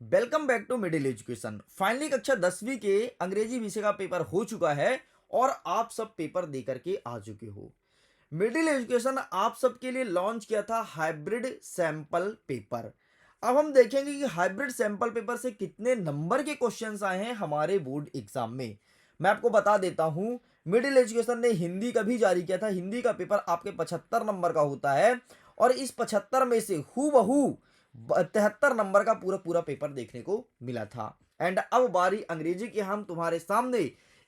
Welcome back to middle education. Finally कक्षा 10वीं के अंग्रेजी विषय का पेपर हो चुका है और आप सब पेपर दे करके आ चुके हो। मिडिल एजुकेशन आप सबके लिए लॉन्च किया था हाइब्रिड सैंपल पेपर। अब हम देखेंगे कि हाइब्रिड सैंपल पेपर से कितने नंबर के क्वेश्चंस आए हैं हमारे बोर्ड एग्जाम में। मैं आपको बता देता हूं, मिडिल एजुकेशन ने हिंदी का भी जारी किया था। हिंदी का पेपर आपके 75 नंबर का होता है और इस 75 में से हूबहू 73 नंबर का पूरा पूरा पेपर देखने को मिला था। एंड अब बारी अंग्रेजी की। हम तुम्हारे सामने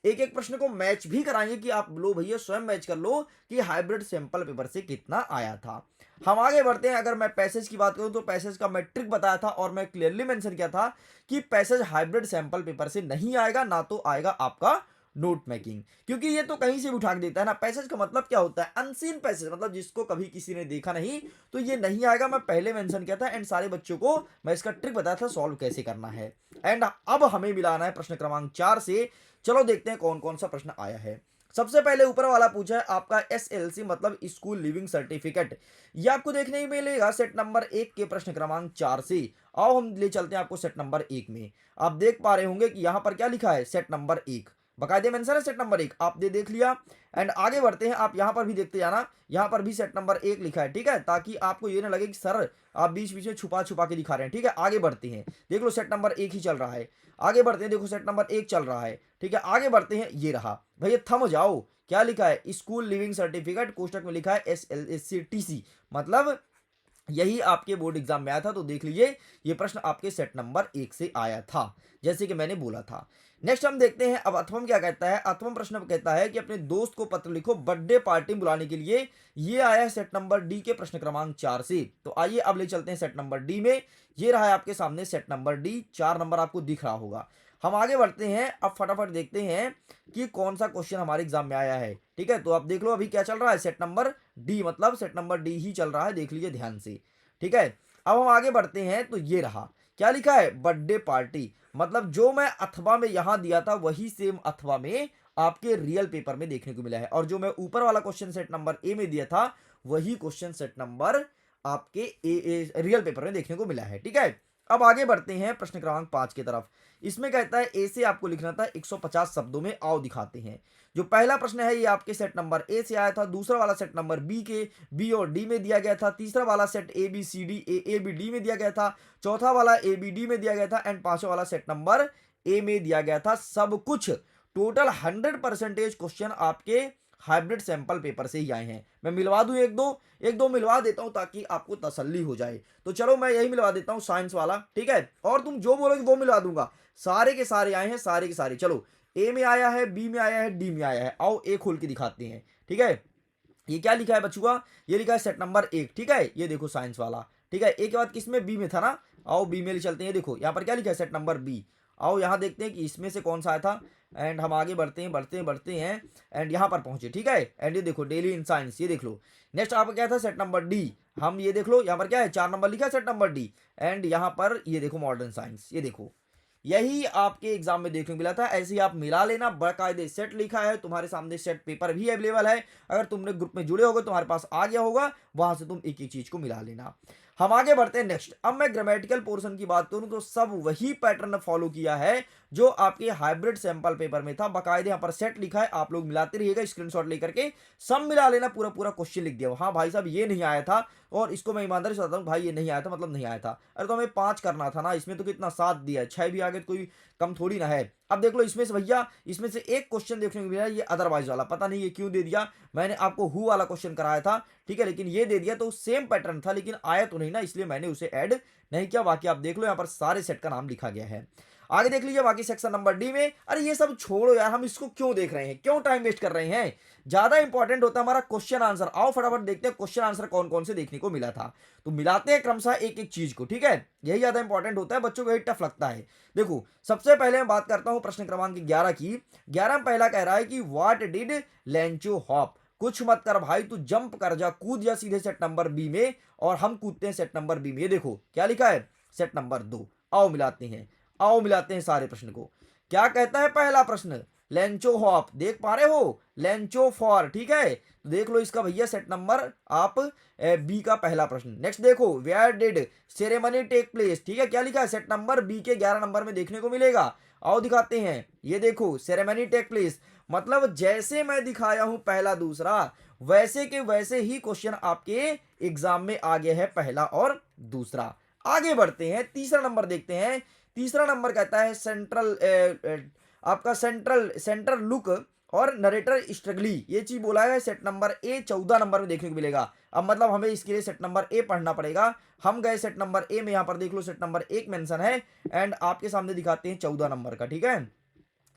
एक एक प्रश्न को मैच भी कराएंगे कि आप लो भैया स्वयं मैच कर लो कि हाइब्रिड सैंपल पेपर से कितना आया था। हम आगे बढ़ते हैं। अगर मैं पैसेज की बात करूं तो पैसेज का मैं ट्रिक बताया था और मैं क्लियरली मेंशन किया था कि पैसेज हाइब्रिड सैंपल पेपर से नहीं आएगा, ना तो आएगा आपका नोट मेकिंग, क्योंकि ये तो कहीं से भी उठा के देता है ना। पैसेज का मतलब क्या होता है? अनसीन पैसेज, मतलब जिसको कभी किसी ने देखा नहीं, तो ये नहीं आएगा। मैं पहले मेंशन किया था एंड सारे बच्चों को मैं इसका ट्रिक बताया था सॉल्व कैसे करना है। एंड अब हमें मिलाना है प्रश्न क्रमांक 4 से। चलो देखते हैं कौन कौन सा प्रश्न आया है। सबसे पहले ऊपर वाला पूछा है आपका एसएलसी मतलब स्कूल लिविंग सर्टिफिकेट। ये आपको देखने ही मिलेगा सेट नंबर 1 के प्रश्न क्रमांक 4 से। आओ हम ले चलते हैं आपको सेट नंबर 1 में। आप देख पा रहे होंगे कि यहां पर क्या लिखा है, सेट नंबर 1 बकायदे मेंशन है। सेट नंबर 1 आपने देख लिया। एंड आगे बढ़ते हैं। आप यहां पर भी देखते जाना, यहां पर भी सेट नंबर 1 लिखा है, ठीक है, ताकि आपको ये ना लगे कि सर आप बीच बीच में छुपा छुपा के दिखा रहे हैं। ठीक है, आगे बढ़ते हैं। देख लो सेट नंबर 1 ही चल रहा है। आगे बढ़ते हैं, देखो सेट नंबर 1 चल रहा है। ठीक है, आगे बढ़ते हैं। ये रहा भैया, थम जाओ। क्या लिखा है? स्कूल लिविंग सर्टिफिकेट, कोष्टक में लिखा है SLSCTC, मतलब यही आपके बोर्ड एग्जाम में आया था। तो देख लीजिए ये प्रश्न आपके सेट नंबर 1 से आया था, जैसे कि मैंने बोला था। नेक्स्ट हम देखते हैं अब अथवम क्या कहता है। अथवम प्रश्न कहता है कि अपने दोस्त को पत्र लिखो बर्थडे पार्टी में बुलाने के लिए। ये आया है सेट नंबर डी के प्रश्न क्रमांक 4 से। तो आइए अब ले चलते हैं सेट नंबर डी में। ये रहा है आपके सामने सेट नंबर डी, 4 नंबर आपको दिख रहा होगा। हम आगे बढ़ते हैं। अब फटाफट देखते हैं कि कौन सा क्वेश्चन हमारे एग्जाम में आया है। ठीक है, तो आप देख लो अभी क्या चल रहा है, सेट नंबर डी, मतलब सेट नंबर डी ही चल रहा है, देख लीजिए ध्यान से। ठीक है, अब हम आगे बढ़ते हैं। तो ये रहा, क्या लिखा है? बर्थडे पार्टी, मतलब जो मैं अथवा में यहां दिया था वही सेम अथवा में आपके रियल पेपर में देखने को मिला है। और जो मैं ऊपर वाला क्वेश्चन सेट नंबर ए में दिया था वही क्वेश्चन सेट नंबर आपके ए रियल पेपर में देखने को मिला है। ठीक है, अब आगे बढ़ते हैं प्रश्न क्रमांक 5 की तरफ। इसमें कहता है ए से आपको लिखना था 150 शब्दों में, आओ दिखाते हैं। जो पहला प्रश्न है ये आपके सेट नंबर ए से आया था। दूसरा वाला सेट नंबर बी के बी और डी में दिया गया था। तीसरा वाला set A B C D A B D में दिया गया था। चौथा वाला ए बी डी में दिया गया था। एंड पांचवा वाला सेट नंबर ए में दिया गया था। सब कुछ टोटल 100% क्वेश्चन आपके हाइब्रिड सैंपल पेपर से ही आए हैं। मैं मिलवा दूं एक दो मिलवा देता हूं ताकि आपको तसल्ली हो जाए। तो चलो मैं यही मिलवा देता हूं, साइंस वाला। ठीक है, और तुम जो बोलोगे वो मिलवा दूंगा। सारे के सारे आए हैं, सारे के सारे। चलो, ए में आया है, बी में आया है, डी में आया है। आओ ए खोल के दिखाते हैं। ठीक है, ये क्या लिखा है बच्चुआ? ये लिखा है सेट नंबर 1। ठीक है, ये देखो साइंस वाला। ठीक है, ए के बाद किसमें? बी में था ना। आओ बी में ले चलते हैं। देखो यहाँ पर क्या लिखा है, सेट नंबर बी। आओ यहाँ देखते हैं कि इसमें से कौन सा आया था। एंड हम आगे बढ़ते हैं बढ़ते हैं बढ़ते हैं एंड यहाँ पर पहुंचे। ठीक है, एंड ये देखो डेली इन साइंस, ये देख लो। नेक्स्ट आपका क्या था? Set number D. हम ये देख लो यहाँ पर क्या है, 4 नंबर लिखा है सेट नंबर डी। एंड यहाँ पर ये देखो मॉडर्न साइंस, ये देखो यही आपके एग्जाम में देखने को मिला था। ऐसे ही आप मिला लेना, बकायदे सेट लिखा है तुम्हारे सामने, सेट पेपर भी अवेलेबल है। अगर तुमने ग्रुप में जुड़े होगे तुम्हारे पास आ गया होगा, वहां से तुम एक एक चीज को मिला लेना। हम आगे बढ़ते हैं नेक्स्ट। अब मैं ग्रामेटिकल पोर्शन की बात करूं तो सब वही पैटर्न फॉलो किया है जो आपके हाइब्रिड सैंपल पेपर में था। बकायदे यहाँ पर सेट लिखा है, आप लोग मिलाते रहिएगा स्क्रीनशॉट लेकर के, सब मिला लेना। पूरा पूरा क्वेश्चन लिख दिया। हाँ भाई साहब ये नहीं आया था, और इसको मैं ईमानदारी से बताता हूँ भाई ये नहीं आया था मतलब नहीं आया था। अरे तो हमें 5 करना था ना, इसमें तो कितना 7 दिया है, 6 भी आ गए तो कोई कम थोड़ी ना है। अब देख लो इसमें से भैया, इसमें से एक क्वेश्चन देखने को मिला है, ये अदरवाइज वाला, पता नहीं ये क्यों दे दिया। मैंने आपको हु वाला क्वेश्चन कराया था, ठीक है, लेकिन ये दे दिया। तो सेम पैटर्न था लेकिन आया तो नहीं ना, इसलिए मैंने उसे ऐड नहीं किया। बाकी आप देख लो यहाँ पर सारे सेट का नाम लिखा गया है। आगे देख लीजिए बाकी सेक्शन नंबर डी में। अरे ये सब छोड़ो यार, हम इसको क्यों देख रहे हैं, क्यों टाइम वेस्ट कर रहे हैं? ज्यादा इंपॉर्टेंट होता है हमारा क्वेश्चन आंसर। आओ फटाफट देखते हैं क्वेश्चन आंसर कौन कौन से देखने को मिला था। तो मिलाते हैं क्रमशः एक एक चीज को। ठीक है, यही ज्यादा इंपॉर्टेंट होता है, बच्चों को यही टफ लगता है। देखो सबसे पहले मैं बात करता हूं प्रश्न क्रमांक 11 की। 11 में पहला कह रहा है कि व्हाट डिड लेंचो हॉप। कुछ मत कर भाई, तू जंप कर जा, कूद जा सीधे सेट नंबर बी में। और हम कूदते हैं सेट नंबर बी में। ये देखो क्या लिखा है, सेट नंबर 2। आओ मिलाते हैं, आओ मिलाते हैं सारे प्रश्न को। क्या कहता है पहला प्रश्न? लेंचो हॉप, देख पा रहे हो, लेंचो फॉर, ठीक है। तो देख लो इसका भैया सेट नंबर आप बी का पहला प्रश्न। नेक्स्ट देखो, where did ceremony take place, ठीक है, क्या लिखा है, सेट नंबर बी के 11 नंबर में देखने को मिलेगा। आओ दिखाते हैं, ये देखो सेरेमनी टेक प्लेस, मतलब जैसे मैं दिखाया हूं पहला दूसरा, वैसे के वैसे ही क्वेश्चन आपके एग्जाम में आ गया है, पहला और दूसरा। आगे बढ़ते हैं, तीसरा नंबर देखते हैं। तीसरा नंबर कहता है आपका सेंट्रल लुक और नरेटर स्ट्रगली, ये चीज बोला है सेट नंबर ए 14 नंबर में देखने को मिलेगा। अब मतलब हमें इसके लिए सेट नंबर ए पढ़ना पड़ेगा। हम गए सेट नंबर ए में, यहां पर देख लो सेट नंबर एक मेंशन है, एंड आपके सामने दिखाते हैं 14 नंबर का, ठीक है।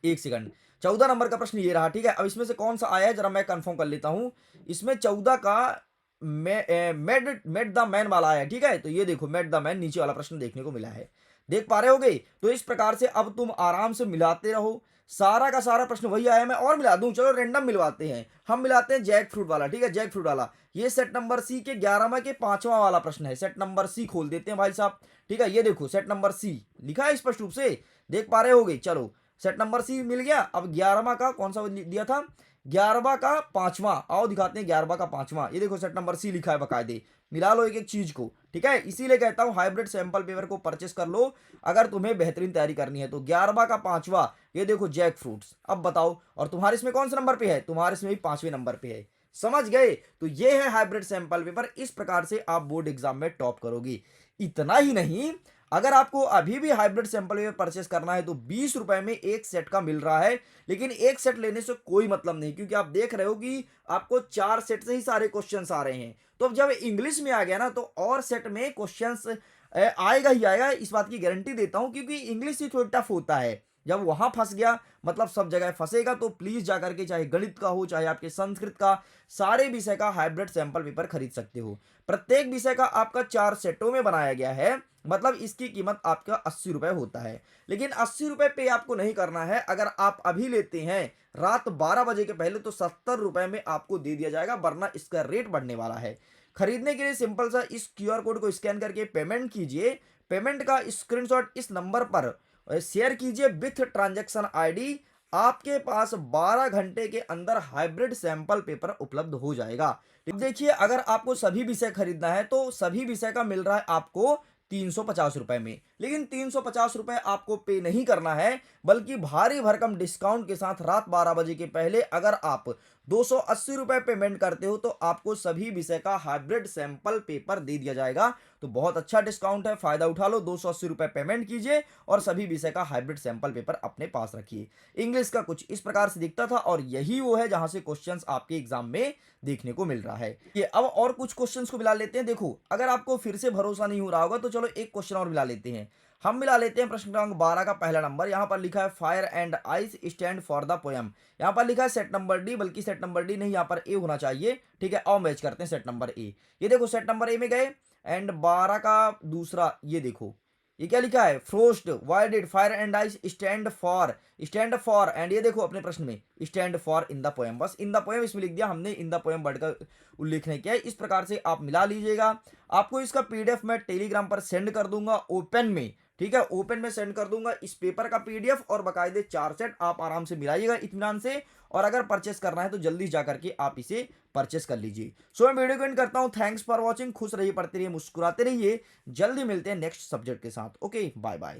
एक सेकंड, 14 नंबर का प्रश्न ये रहा, ठीक है। अब इसमें से कौन सा आया है जरा मैं कंफर्म कर लेता हूं। इसमें 14 का मेड द मैन वाला आया, ठीक है। तो ये देखो मेड द मैन नीचे वाला प्रश्न देखने को मिला है, देख पा रहे होगे। तो इस प्रकार से अब तुम आराम से मिलाते रहो, सारा का सारा प्रश्न वही आया। मैं और मिला दूं, चलो रैंडम मिलवाते हैं, हम मिलाते हैं जैक फ्रूट वाला, ठीक है, जैक फ्रूट वाला। ये सेट नंबर सी के 11वां के 5वां वाला प्रश्न है। सेट नंबर सी खोल देते हैं भाई साहब, ठीक है। ये देखो सेट नंबर सी लिखा है स्पष्ट रूप से, देख पा रहे होगे। चलो सेट नंबर सी मिल गया। अब 11वां का कौन सा दिया था, 11वां का 5वां, आओ दिखाते हैं 11वां का 5वां। ये देखो सेट नंबर सी लिखा है बकायदे, मिला लो एक एक चीज को, ठीक है। इसीलिए कहता हूं हाइब्रिड सैंपल पेपर को परचेस कर लो अगर तुम्हें बेहतरीन तैयारी करनी है तो। 11वां का 5वां, ये देखो जैक फ्रूट्स। अब बताओ, और तुम्हारे इसमें कौन सा नंबर पे है, तुम्हारे इसमें भी 5वें नंबर पे है, समझ गए। तो ये है हाइब्रिड सैंपल पेपर, इस प्रकार से आप बोर्ड एग्जाम में टॉप करोगे। इतना ही नहीं, अगर आपको अभी भी हाइब्रिड सैंपल पेपर परचेस करना है तो 20 रुपए में एक सेट का मिल रहा है। लेकिन एक सेट लेने से कोई मतलब नहीं, क्योंकि आप देख रहे हो कि आपको 4 सेट से ही सारे क्वेश्चंस आ रहे हैं। तो अब जब इंग्लिश में आ गया ना, तो और सेट में क्वेश्चंस आएगा ही आएगा, इस बात की गारंटी देता हूं, क्योंकि इंग्लिश ही थोड़ा टफ होता है। जब वहां फंस गया मतलब सब जगह फंसेगा। तो प्लीज जाकर के, चाहे गणित का हो चाहे आपके संस्कृत का, सारे विषय का हाइब्रिड सैंपल पेपर खरीद सकते हो। प्रत्येक विषय का आपका 4 सेटों में बनाया गया है, मतलब इसकी कीमत आपका 80 रुपए होता है। लेकिन 80 रुपए पे आपको नहीं करना है, अगर आप अभी लेते हैं रात 12 बजे के पहले तो 70 रुपए में आपको दे दिया जाएगा, वरना इसका रेट बढ़ने वाला है। खरीदने के लिए सिंपल सा इस क्यूआर कोड को स्कैन करके पेमेंट कीजिए। पेमेंट का स्क्रीनशॉट इस नंबर पर शेयर कीजिए विथ ट्रांजैक्शन आईडी। आपके पास 12 घंटे के अंदर हाइब्रिड सैंपल पेपर उपलब्ध हो जाएगा। देखिए, अगर आपको सभी विषय खरीदना है तो सभी विषय का मिल रहा है आपको 350 रुपए में। लेकिन 350 रुपए आपको पे नहीं करना है, बल्कि भारी भरकम डिस्काउंट के साथ रात 12 बजे के पहले अगर आप 280 रुपए पेमेंट करते हो तो आपको सभी विषय का हाइब्रिड सैंपल पेपर दे दिया जाएगा। तो बहुत अच्छा डिस्काउंट है, फायदा उठा लो। 280 रुपए पेमेंट कीजिए और सभी विषय का हाइब्रिड सैंपल पेपर अपने पास रखिए। इंग्लिश का कुछ इस प्रकार से दिखता था, और यही वो है जहां से क्वेश्चंस आपके एग्जाम में देखने को मिल रहा है। ये अब और कुछ क्वेश्चंस को मिला लेते हैं। देखो, अगर आपको फिर से भरोसा नहीं हो रहा होगा तो चलो एक क्वेश्चन और मिला लेते हैं। हम मिला लेते हैं प्रश्न क्रमांक 12 का पहला नंबर। यहां पर लिखा है fire and ice stand for the poem. यहां पर लिखा है सेट नंबर डी, बल्कि सेट नंबर डी नहीं, यहां पर ए होना चाहिए, ठीक है। आओ मैच करते हैं सेट नंबर ए। ये देखो सेट नंबर ए में गए, एंड 12 का दूसरा, ये देखो ये क्या लिखा है, frost why did fire and ice stand for, and ये देखो अपने प्रश्न में stand for in the poem. बस इन द पोएम इसमें लिख दिया हमने, इन द पोएम वर्ड का उल्लेख नहीं किया है। इस प्रकार से आप मिला लीजिएगा। आपको इसका पीडीएफ मैं टेलीग्राम पर सेंड कर दूंगा ओपन में, ठीक है, ओपन में सेंड कर दूंगा इस पेपर का पीडीएफ और बकायदे 4 सेट। आप आराम से मिलाइएगा इत्मीनान से, और अगर परचेस करना है तो जल्दी जाकर के आप इसे परचेस कर लीजिए। सो मैं वीडियो को एंड करता हूं। Thanks for watching. खुश रहिए, पढ़ते रहिए, मुस्कुराते रहिए। जल्दी मिलते हैं नेक्स्ट सब्जेक्ट के साथ। Okay, bye bye.